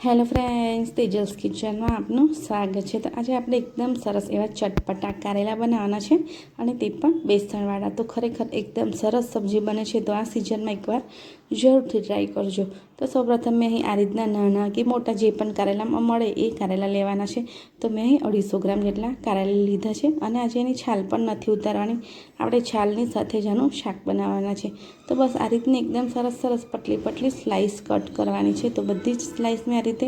Hello friends, Tejal's કિચનમાં આપનું સ્વાગત છે। તો આજે આપણે એકદમ સરસ એવા ચટપટા કારેલા બનાવવાના છે અને તે પણ બેસણવાળા। તો ખરેખર એકદમ સરસ સબ્જી બને છે। તો આ સિઝનમાં એકવાર જરૂરથી ટ્રાય કરજો। તો સૌપ્રથમ મેં અહીં આ રીતના નાના કે મોટા જે પણ કારેલામાં મળે એ કારેલા લેવાના છે। તો મેં અહીં 250 ગ્રામ જેટલા કારેલા લીધા છે અને આજે એની છાલ પણ નથી ઉતારવાની, આપણે છાલની સાથે જ આનું શાક બનાવવાના છે। તો બસ આ રીતની એકદમ સરસ પતલી સ્લાઇસ કટ કરવાની છે। તો બધી જ સ્લાઇસ મેં આ રીતે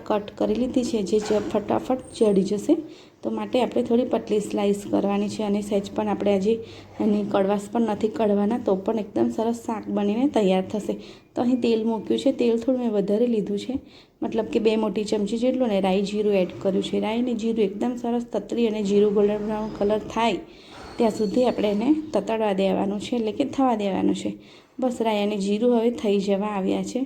કટ કરી લીધી છે, જે ફટાફટ ચડી જશે। તો માટે આપણે થોડી પતલી સ્લાઇસ કરવાની છે અને સહેજ પણ આપણે આજે એની કડવાશ પણ નથી કાઢવાના, તો પણ એકદમ સરસ શાક બનીને તૈયાર થશે। તો અહીં તેલ મૂક્યું છે, તેલ થોડું મેં વધારે લીધું છે, મતલબ કે 2 મોટી ચમચી જેટલું, ને રાઈ જીરું એડ કર્યું છે। રાઈ અને જીરું એકદમ સરસ તતરી અને જીરું ગોલ્ડન બ્રાઉન કલર થાય ત્યાં સુધી આપણે એને તતડવા દેવાનું છે, એટલે કે થવા દેવાનું છે। બસ રાઈ અને જીરું હવે થઈ જવા આવ્યા છે।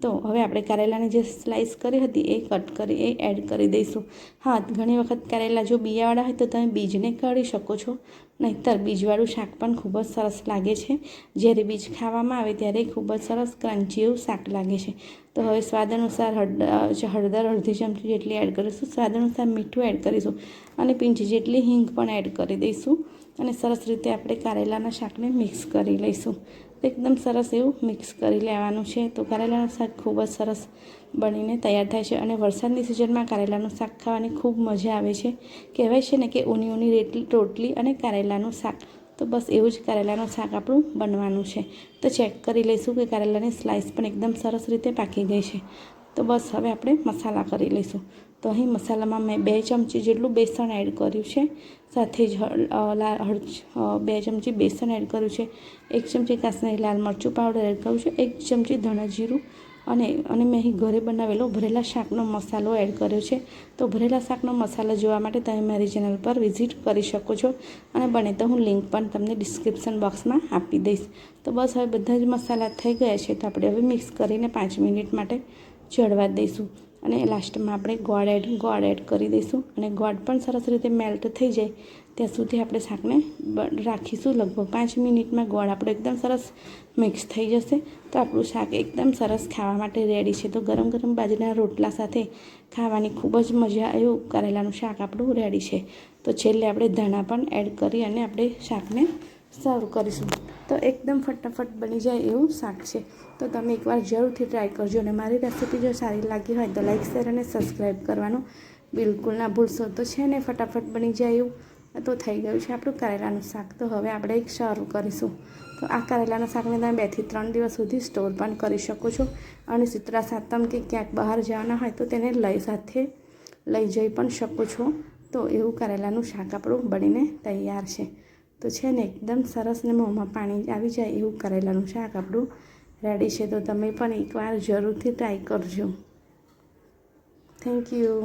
તો હવે આપણે કારેલાની જે સ્લાઇસ કરી હતી એ કટ કરી એ એડ કરી દઈશું। હા, ઘણી વખત કારેલા જો બીયાવાળા હોય તો તમે બીજને કાઢી શકો છો, નહીંતર બીજવાળું શાક પણ ખૂબ જ સરસ લાગે છે। જ્યારે બીજ ખાવામાં આવે ત્યારે ખૂબ જ સરસ ક્રન્ચી એવું શાક લાગે છે। તો હવે સ્વાદ અનુસાર હળદર અડધી ચમચી જેટલી એડ કરીશું, સ્વાદ અનુસાર મીઠું એડ કરીશું અને પિંચ જેટલી હિંગ પણ એડ કરી દઈશું અને સરસ રીતે આપણે કારેલાના શાકને મિક્સ કરી લઈશું। એકદમ સરસ એવું મિક્સ કરી લેવાનું છે। તો કારેલાનું શાક ખૂબ જ સરસ બનીને તૈયાર થાય છે અને વરસાદની સિઝનમાં કારેલાનું શાક ખાવાની ખૂબ મજા આવે છે। કહેવાય છે ને કે ઊની રોટલી અને કારેલાનું શાક, તો બસ એવું જ કારેલાનું શાક આપણું બનવાનું છે। તો ચેક કરી લઈશું કે કારેલાની સ્લાઇસ પણ એકદમ સરસ રીતે પાકી ગઈ છે। તો બસ હવે આપણે મસાલા કરી લઈશું। તો અહીં મસાલામાં મેં 2 ચમચી જેટલું બેસન એડ કર્યું છે, સાથે જ 2 ચમચી બેસન એડ કર્યું છે, 1 ચમચી કાશ્મીરી લાલ મરચું પાવડર એડ કર્યું છે, 1 ચમચી ધાણા જીરું અને મેં અહીં ઘરે બનાવેલો ભરેલા શાકનો મસાલો એડ કર્યો છે। તો ભરેલા શાકનો મસાલો જોવા માટે તમે મારી ચેનલ પર વિઝિટ કરી શકો છો અને બને તો હું લિંક પણ તમને ડિસ્ક્રિપ્શન બોક્સમાં આપી દઈશ। તો બસ હવે બધા જ મસાલા થઈ ગયા છે, તો આપણે હવે મિક્સ કરીને 5 મિનિટ માટે ચડવા દઈશું અને લાસ્ટમાં આપણે ગોળ એડ કરી દઈશું અને ગોળ પણ સરસ રીતે મેલ્ટ થઈ જાય ત્યાં સુધી આપણે શાકને રાખીશું। લગભગ 5 મિનિટમાં ગોળ આપણો એકદમ સરસ મિક્સ થઈ જશે તો આપણું શાક એકદમ સરસ ખાવા માટે રેડી છે। તો ગરમ બાજરીના રોટલા સાથે ખાવાની ખૂબ જ મજા એવું કારેલાનું શાક આપણું રેડી છે। તો છેલ્લે આપણે ધાણા પણ એડ કરી અને આપણે શાકને સર્વ કરીશું। તો એકદમ ફટાફટ બની જાય એવું શાક છે। તો તમે એકવાર જરૂરથી ટ્રાય કરજો અને મારી રેસીપી જો સારી લાગી હોય તો લાઇક, શેર અને સબસ્ક્રાઈબ કરવાનું બિલકુલ ના ભૂલશો। તો છે ને ફટાફટ બની જાય એવું તો થઈ ગયું છે આપણું કારેલાનું શાક। તો હવે આપણે એક સર્વ કરીશું। તો આ કારેલાના શાકને તમે 2 થી 3 દિવસ સુધી સ્ટોર પણ કરી શકો છો અને શીતળા સાતમ કે ક્યાંક બહાર જવાના હોય તો તેને સાથે લઈ જઈ પણ શકો છો। તો એવું કારેલાનું શાક આપણું બનીને તૈયાર છે। તો છે ને એકદમ સરસ ને મોંમાં પાણી આવી જાય એવું કારેલાનું શાક આપણું રેડી છે। તો તમે પણ એકવાર જરૂરથી ટ્રાય કરજો। Thank you.